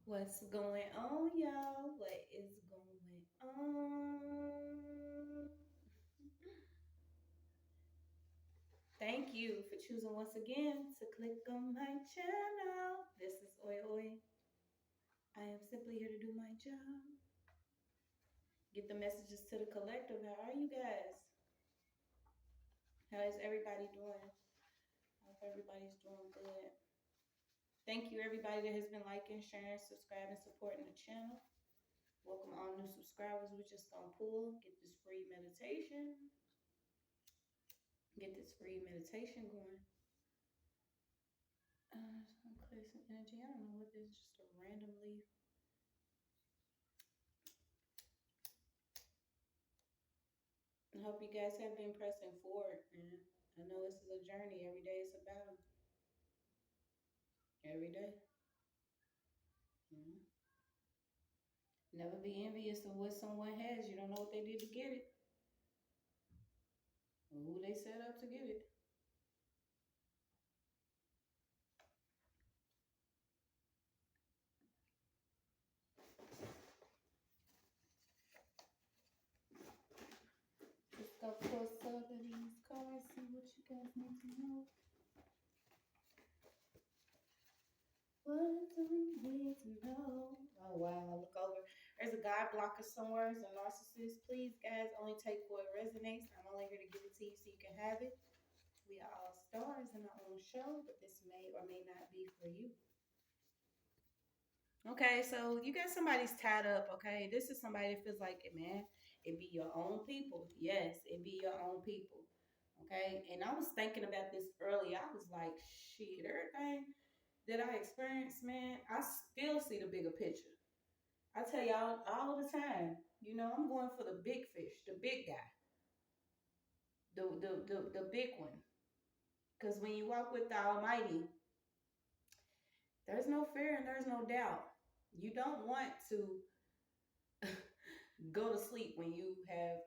What's going on, y'all? What is going on? Thank you for choosing once again to click on my channel. This is OYAOY. I am simply here to do my job. Get the messages to the collective. How are you guys? How is everybody doing? I hope everybody's doing good. Thank you, everybody that has been liking, sharing, subscribing, supporting the channel. Welcome all new subscribers. We're just gonna pull, get this free meditation. Get this free meditation going. Some clear some energy. I don't know what this is, just a randomly. I hope you guys have been pressing forward, man. I know this is a journey. Every day is a battle. Every day. Mm-hmm. Never be envious of what someone has. You don't know what they did to get it, or who they set up to get it. Let's go pull some of these cards, see what you guys need to know. What do you need to know? Oh wow, look over. There's a God blocker somewhere. It's a narcissist. Please, guys, only take what resonates. I'm only here to give it to you so you can have it. We are all stars in our own show, but this may or may not be for you. Okay, so you got somebody's tied up, okay? This is somebody that feels like it, man. It be your own people. Yes, it be your own people. Okay. And I was thinking about this earlier. I was like, shit, everything that I experienced, man, I still see the bigger picture. I tell y'all all the time, I'm going for the big fish, the big guy, the big one. Because when you walk with the Almighty, there's no fear and there's no doubt. You don't want to go to sleep when you have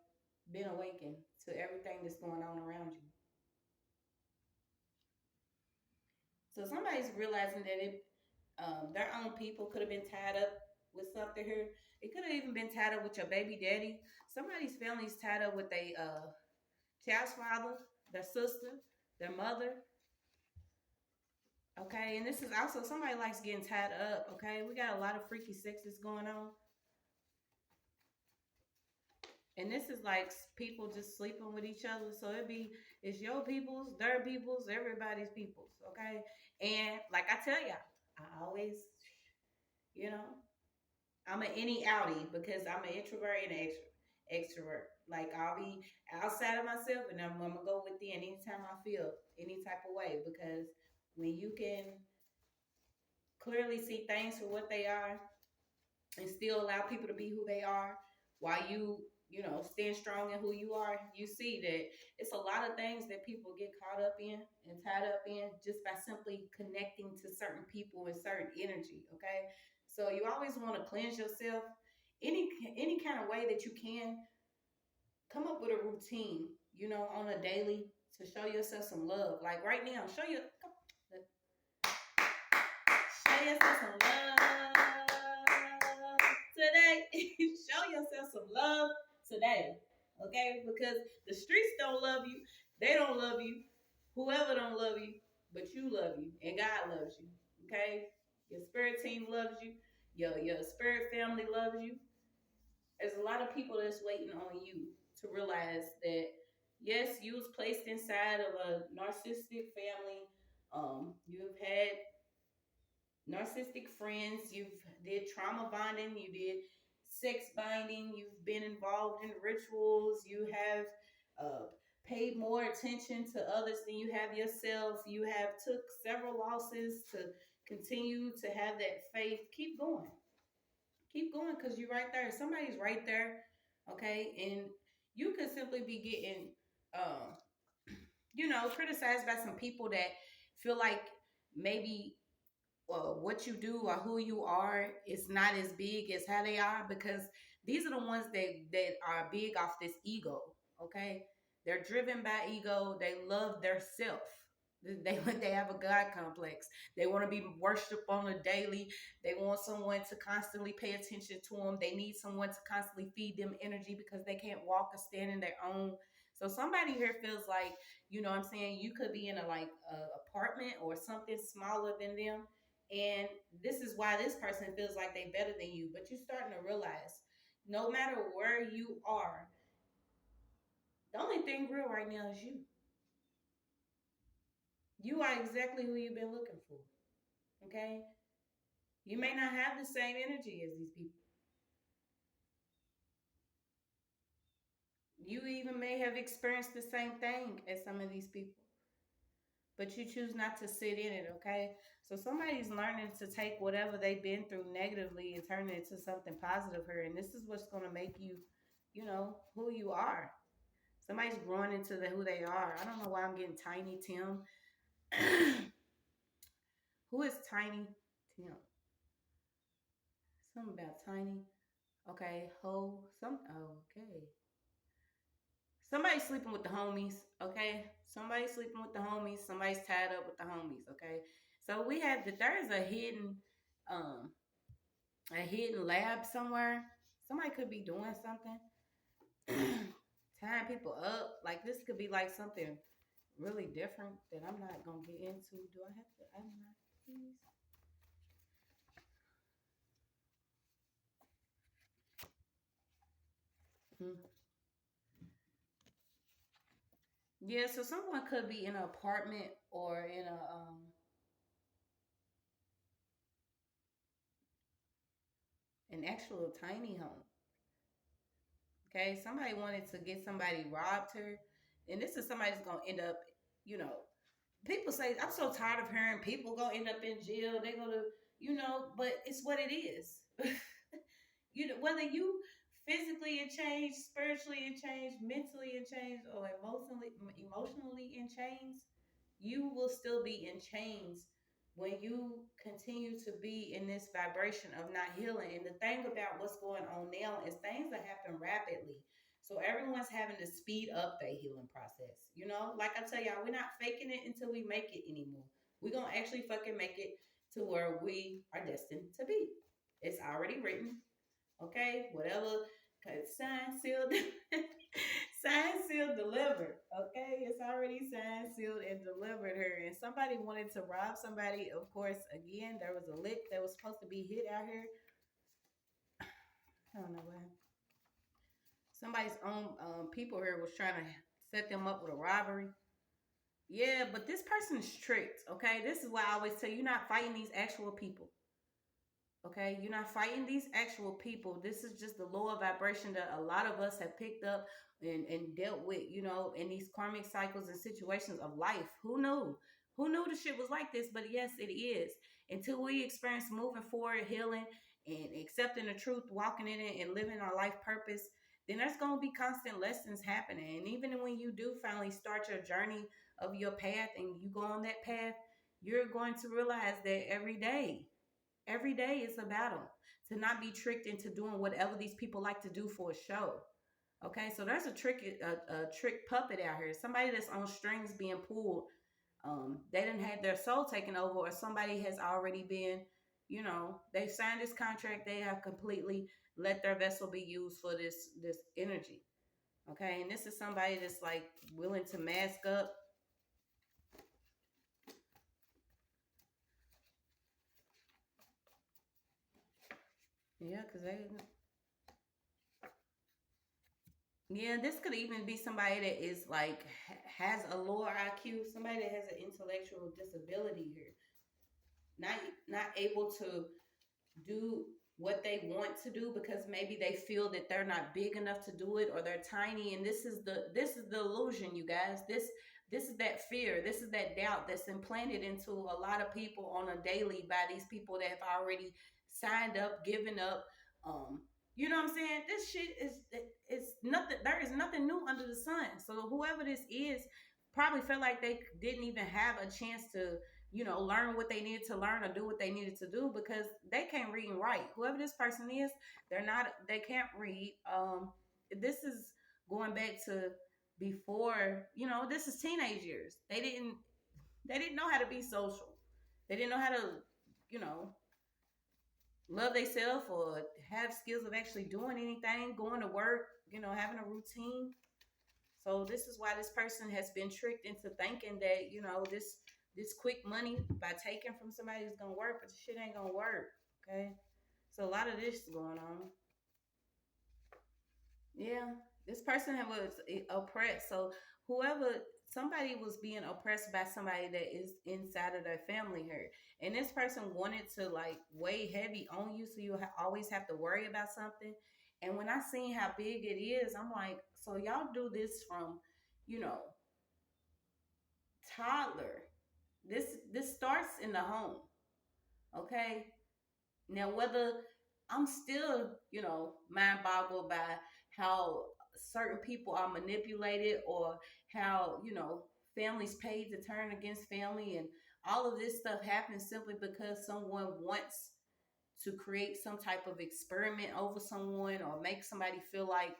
been awakened to everything that's going on around you. So somebody's realizing that their own people could have been tied up with something here. It could have even been tied up with your baby daddy. Somebody's family's tied up with a child's father, their sister, their mother. Okay, and this is also somebody likes getting tied up. Okay, we got a lot of freaky sexes going on. And this is like people just sleeping with each other. So it's your people's, their people's, everybody's people's. Okay. And like I tell y'all, I always, you know, I'm an any outie because I'm an introvert and an extrovert. Like I'll be outside of myself and I'm gonna go within anytime I feel any type of way, because when you can clearly see things for what they are and still allow people to be who they are while stand strong in who you are, you see that it's a lot of things that people get caught up in and tied up in just by simply connecting to certain people and certain energy. Okay, so you always want to cleanse yourself any kind of way that you can. Come up with a routine, on a daily, to show yourself some love. Like right now, show yourself some love today. Show yourself some love today. Okay? Because the streets don't love you. They don't love you. Whoever don't love you, but you love you. And God loves you. Okay? Your spirit team loves you. Your spirit family loves you. There's a lot of people that's waiting on you to realize that yes, you was placed inside of a narcissistic family. You've had narcissistic friends, you've did trauma bonding, you did sex binding, you've been involved in rituals, you have uh, paid more attention to others than you have yourself, you have took several losses to continue to have that faith. Keep going, because you're right there. Somebody's right there. Okay, and you could simply be getting criticized by some people that feel like maybe what you do or who you are is not as big as how they are, because these are the ones that are big off this ego. Okay, they're driven by ego. They love their self. They have a God complex. They want to be worshipped on a daily. They want someone to constantly pay attention to them. They need someone to constantly feed them energy because they can't walk or stand in their own. So somebody here feels like, you know what I'm saying, you could be in a like a apartment or something smaller than them. And this is why this person feels like they better than you. But you're starting to realize no matter where you are, the only thing real right now is you. You are exactly who you've been looking for. Okay? You may not have the same energy as these people. You even may have experienced the same thing as some of these people, but you choose not to sit in it, okay? So somebody's learning to take whatever they've been through negatively and turn it into something positive here. And this is what's going to make you, you know, who you are. Somebody's growing into who they are. I don't know why I'm getting Tiny Tim. Who is Tiny Tim? Something about Tiny. Okay, okay. Somebody's sleeping with the homies, okay? Somebody's sleeping with the homies. Somebody's tied up with the homies, okay? So we have that there's um a hidden lab somewhere. Somebody could be doing something, tying people up. Like this could be like something really different that I'm not gonna get into. Do I have to? I'm not. Please. Hmm. Yeah, so someone could be in an apartment or in an actual tiny home. Okay, somebody wanted to get somebody robbed her, and this is somebody that's gonna end up, you know, people say I'm so tired of hearing people gonna end up in jail. They gonna, you know, but it's what it is. You know, whether you physically in change, spiritually in change, mentally in change, or emotionally in chains, you will still be in chains when you continue to be in this vibration of not healing. And the thing about what's going on now is things that happen rapidly. So everyone's having to speed up their healing process. You know, like I tell y'all, we're not faking it until we make it anymore. We're gonna actually fucking make it to where we are destined to be. It's already written. Okay, whatever. Cause signed, sealed, signed, sealed, delivered. Okay, it's already signed, sealed, and delivered here. And somebody wanted to rob somebody. Of course, again, there was a lick that was supposed to be hit out here. I don't know why. Somebody's own people here was trying to set them up with a robbery. Yeah, but this person is tricked. Okay, this is why I always tell you, you're not fighting these actual people. Okay, you're not fighting these actual people. This is just the lower vibration that a lot of us have picked up and dealt with, you know, in these karmic cycles and situations of life. Who knew? Who knew the shit was like this? But yes, it is. Until we experience moving forward, healing, and accepting the truth, walking in it, and living our life purpose, then there's going to be constant lessons happening. And even when you do finally start your journey of your path and you go on that path, you're going to realize that every day is a battle to not be tricked into doing whatever these people like to do for a show. Okay, so there's a trick puppet out here. Somebody that's on strings being pulled. They didn't have their soul taken over, or somebody has already been, you know, they've signed this contract. They have completely let their vessel be used for this energy. Okay, and this is somebody that's like willing to mask up. Yeah, because they Yeah, this could even be somebody that is like has a lower IQ, somebody that has an intellectual disability here, not not able to do what they want to do because maybe they feel that they're not big enough to do it or they're tiny. And this is the illusion, you guys. This is that fear, this is that doubt that's implanted into a lot of people on a daily by these people that have already signed up, given up. um you know what I'm saying? This shit is nothing. There is nothing new under the sun. So whoever this is probably felt like they didn't even have a chance to, you know, learn what they needed to learn or do what they needed to do because they can't read and write. Whoever this person is, they can't read. This is going back to before, you know, this is teenage years. They didn't, They didn't know how to be social. They didn't know how to, you know, love themselves or have skills of actually doing anything, going to work, having a routine. So this is why this person has been tricked into thinking that, this quick money by taking from somebody is gonna work, but the shit ain't gonna work. Okay. So a lot of this is going on. Yeah, this person was oppressed. So whoever somebody was being oppressed by somebody that is inside of their family here, and this person wanted to like weigh heavy on you, so you always have to worry about something. And when I seen how big it is, I'm like, so y'all do this from, you know, toddler. This starts in the home, okay? Now, whether I'm still, mind boggled by how certain people are manipulated or how, families paid to turn against family and all of this stuff happens simply because someone wants to create some type of experiment over someone or make somebody feel like,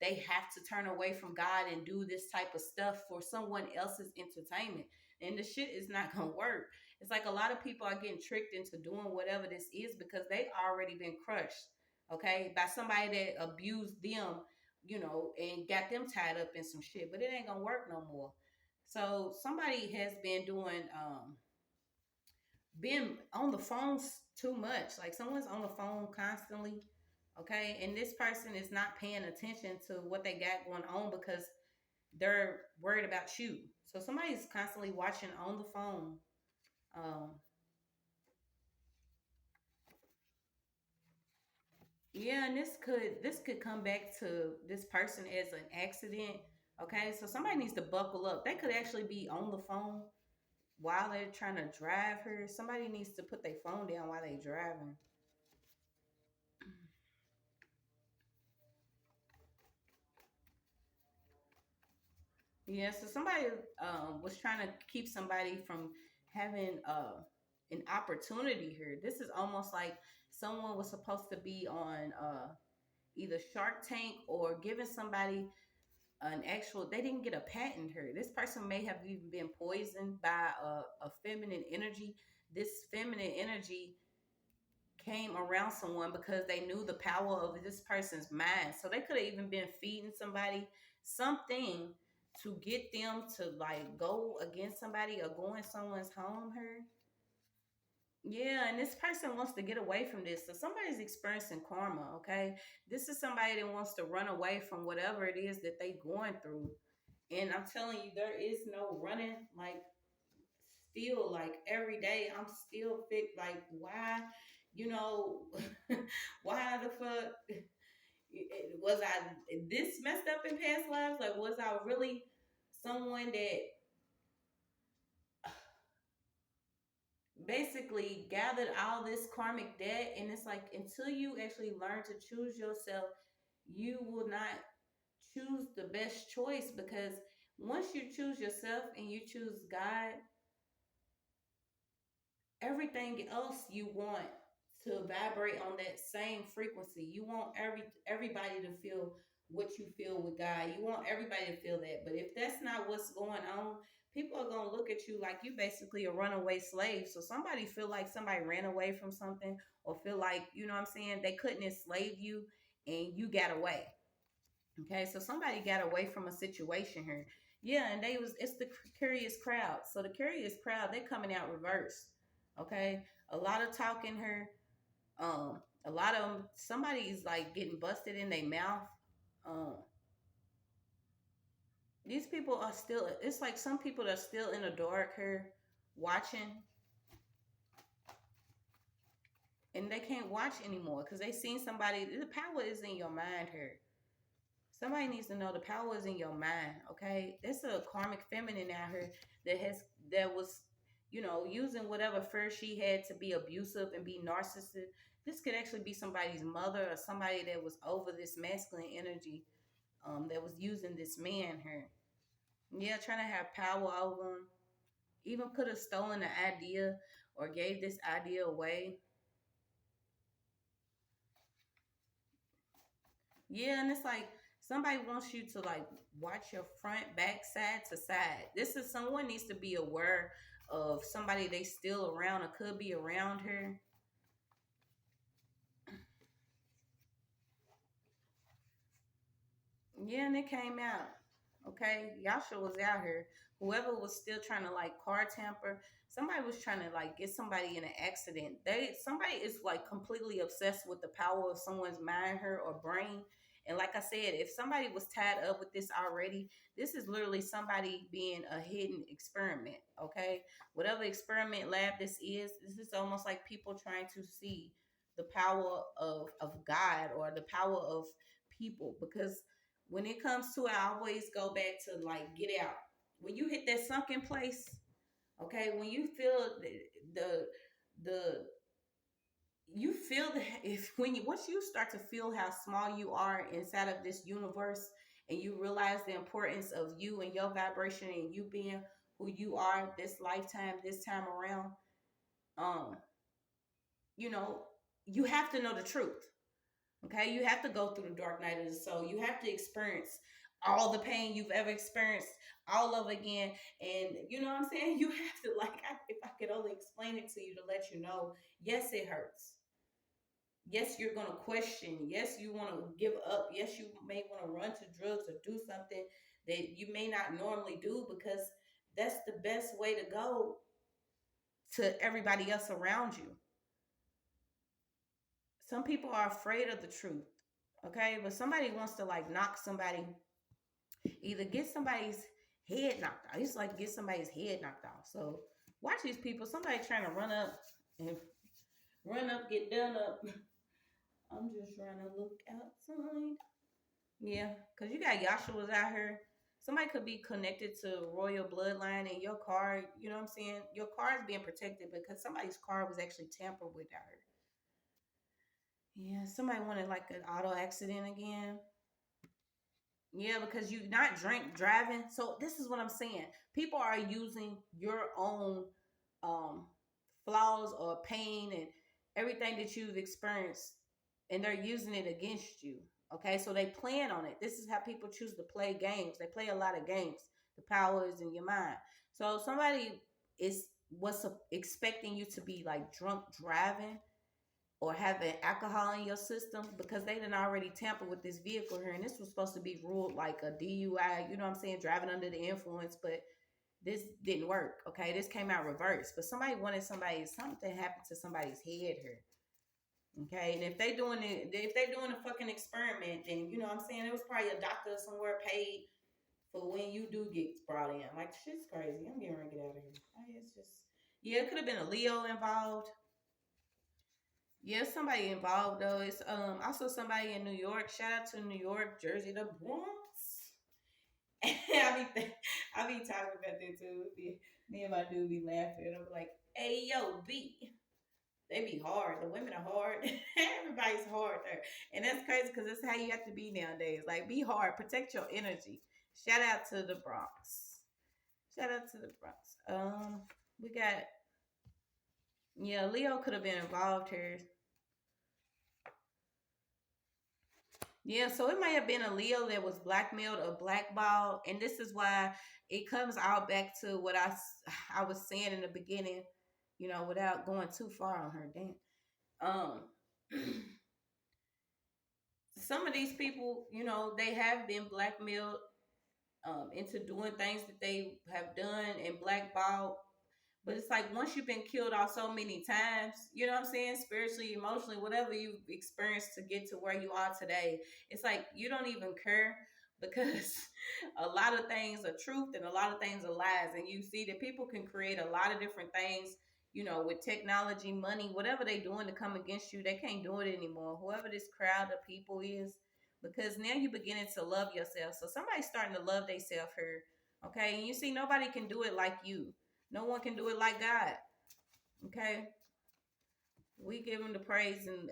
they have to turn away from God and do this type of stuff for someone else's entertainment. And the shit is not going to work. It's like a lot of people are getting tricked into doing whatever this is because they already been crushed, okay, by somebody that abused them, and got them tied up in some shit. But it ain't going to work no more. So somebody has been doing being on the phones too much. Like someone's on the phone constantly, okay? And this person is not paying attention to what they got going on because they're worried about you. So somebody's constantly watching on the phone. Um, yeah, and this could come back to this person as an accident. Okay, so somebody needs to buckle up. They could actually be on the phone while they're trying to drive her. Somebody needs to put their phone down while they're driving. Yeah, so somebody was trying to keep somebody from having an opportunity here. This is almost like someone was supposed to be on either Shark Tank or giving somebody an actual. They didn't get a patent here. This person may have even been poisoned by a feminine energy. This feminine energy came around someone because they knew the power of this person's mind. So they could have even been feeding somebody something to get them to like go against somebody or go in someone's home here. Yeah, and this person wants to get away from this. So somebody's experiencing karma, okay? This is somebody that wants to run away from whatever it is that they going through. And I'm telling you, there is no running. Like still like every day I'm still fit like why you know why the fuck was I this messed up in past lives, like was I really someone that basically gathered all this karmic debt. And it's like until you actually learn to choose yourself, you will not choose the best choice, because once you choose yourself and you choose God, everything else you want to vibrate on that same frequency. You want everybody to feel what you feel with God. You want everybody to feel that. But if that's not what's going on, people are gonna look at you like you basically a runaway slave. So somebody feel like somebody ran away from something, or feel like, you know what I'm saying, they couldn't enslave you and you got away. Okay, so somebody got away from a situation here. Yeah, and it's the curious crowd. So the curious crowd, they're coming out reverse. Okay, a lot of talking here. A lot of them, somebody's like getting busted in their mouth. Um, these people are still. It's like some people are still in the dark here, watching, and they can't watch anymore because they seen somebody. The power is in your mind here. Somebody needs to know the power is in your mind, okay? There's a karmic feminine out here that was, using whatever fear she had to be abusive and be narcissistic. This could actually be somebody's mother or somebody that was over this masculine energy, that was using this man here. Yeah, trying to have power over him. Even could have stolen the idea or gave this idea away. Yeah, and it's like Somebody wants you to like watch your front, back, side to side. This is someone needs to be aware of somebody they still around or could be around her. Yeah, and it came out. Okay, Yasha was out here. Whoever was still trying to like car tamper, somebody was trying to like get somebody in an accident. Somebody is like completely obsessed with the power of someone's mind, her or brain. And like I said, if somebody was tied up with this already, this is literally somebody being a hidden experiment. Okay, whatever experiment lab this is almost like people trying to see the power of God or the power of people because when it comes to it, I always go back to like get out. When you hit that sunken place, okay, when you feel the the you feel that if when you once you start to feel how small you are inside of this universe and you realize the importance of you and your vibration and you being who you are this lifetime, this time around, um, you know, you have to know the truth. Okay, you have to go through the dark night of the soul. You have to experience all the pain you've ever experienced all over again. And you know what I'm saying? You have to, like, if I could only explain it to you to let you know, yes, it hurts. Yes, you're going to question. Yes, you want to give up. Yes, you may want to run to drugs or do something that you may not normally do because that's the best way to go to everybody else around you. Some people are afraid of the truth. Okay, but somebody wants to like knock somebody, either get somebody's head knocked out. It's like get somebody's head knocked off. So watch these people. Somebody trying to and run up, get done up. I'm just trying to look outside. Yeah, because you got Yashua's out here. Somebody could be connected to royal bloodline and your car, you know what I'm saying? Your car is being protected because somebody's car was actually tampered with out here. Yeah, somebody wanted like an auto accident again. Yeah, because you not drink driving. So this is what I'm saying. People are using your own um flaws or pain and everything that you've experienced and they're using it against you. Okay? So they plan on it. This is how people choose to play games. They play a lot of games. The power is in your mind. So somebody is was expecting you to be like drunk driving or having alcohol in your system because they didn't already tamper with this vehicle here. And this was supposed to be ruled like a DUI, you know what I'm saying, driving under the influence, but this didn't work. Okay, this came out reversed. But somebody wanted something happened to somebody's head here. Okay, and if they're doing a fucking experiment, then you know what I'm saying, it was probably a doctor somewhere paid for when you do get brought in. Like shit's crazy. I'm getting ready to get out of here. It's just yeah, it could have been a Leo involved. Yeah, somebody involved though. It's also somebody in New York. Shout out to New York, Jersey, the Bronx. I be talking about that too. Me and my dude be laughing. I'm like, hey yo, B. They be hard. The women are hard. Everybody's hard there. And that's crazy because that's how you have to be nowadays. Like be hard. Protect your energy. Shout out to the Bronx. Shout out to the Bronx. We got yeah, Leo could have been involved here. Yeah, so it may have been a Leo that was blackmailed or blackballed, and this is why it comes out back to what I was saying in the beginning, you know, without going too far on her. Damn. Um, some of these people, you know, they have been blackmailed into doing things that they have done and blackballed. But it's like once you've been killed off so many times, you know what I'm saying? Spiritually, emotionally, whatever you've experienced to get to where you are today, it's like you don't even care because a lot of things are truth and a lot of things are lies. And you see that people can create a lot of different things, you know, with technology, money, whatever they're doing to come against you, they can't do it anymore. Whoever this crowd of people is, because now you're beginning to love yourself. So somebody's starting to love themselves here. Okay. And you see, nobody can do it like you. No one can do it like God. Okay? We give him the praise and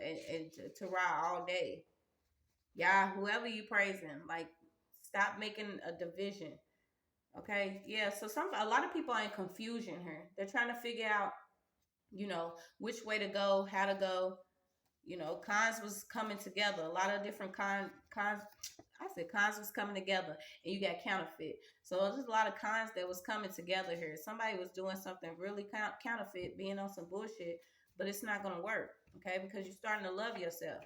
to Ra all day. Yeah, whoever you praising, like stop making a division. Okay? Yeah, so a lot of people are in confusion here. They're trying to figure out, you know, which way to go, how to go. You know, cons was coming together. A lot of different cons. I said cons was coming together, and you got counterfeit. So there's a lot of cons that was coming together here. Somebody was doing something really counterfeit, being on some bullshit, but it's not gonna work, okay? Because you're starting to love yourself.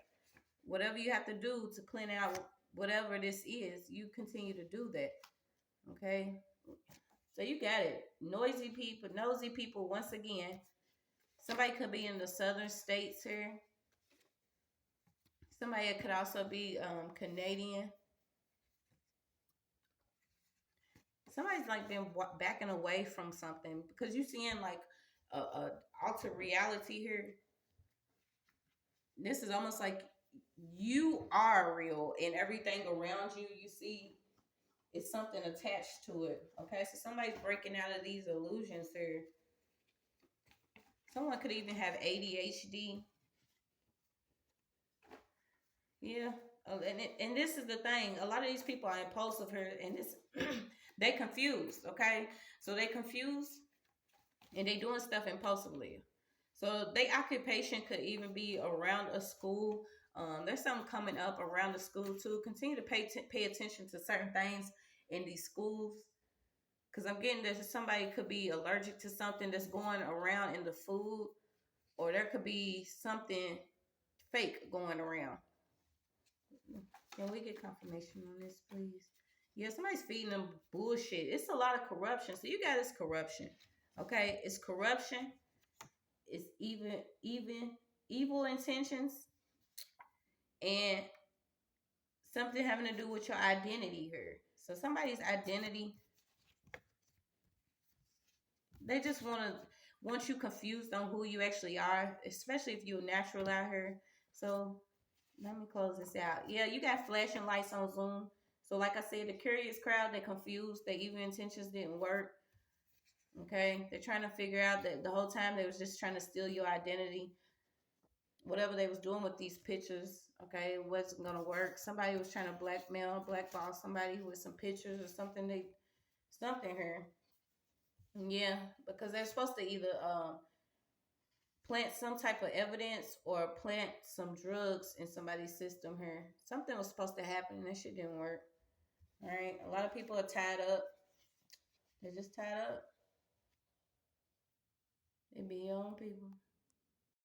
Whatever you have to do to clean out whatever this is, you continue to do that, okay? So you got it. Noisy people, nosy people. Once again, somebody could be in the southern states here. Somebody could also be Canadian. Somebody's like been backing away from something because you seeing like a altered reality here. This is almost like you are real and everything around you you see is something attached to it. Okay, so somebody's breaking out of these illusions here. Someone could even have ADHD. Yeah. And this is the thing. A lot of these people are impulsive here, and this they confused. Okay, so they confused, and they doing stuff impulsively. So their occupation could even be around a school. There's something coming up around the school too. Continue to pay attention to certain things in these schools, because I'm getting that somebody could be allergic to something that's going around in the food, or there could be something fake going around. Can we get confirmation on this, please? Yeah, somebody's feeding them bullshit. It's a lot of corruption. So you got this corruption. Okay, it's corruption. It's even evil intentions, and something having to do with your identity here. So somebody's identity, they just want you confused on who you actually are, especially if you're natural out here. So let me close this out. Yeah, you got flashing lights on Zoom. So like I said, the curious crowd, they're confused. Their evil intentions didn't work. Okay, they're trying to figure out that the whole time they was just trying to steal your identity. Whatever they was doing with these pictures, okay, it wasn't gonna work. Somebody was trying to blackball somebody with some pictures or something. Something here. Yeah, because they're supposed to either plant some type of evidence or plant some drugs in somebody's system here. Something was supposed to happen and that shit didn't work. All right, a lot of people are tied up. They're just tied up. They be your own people.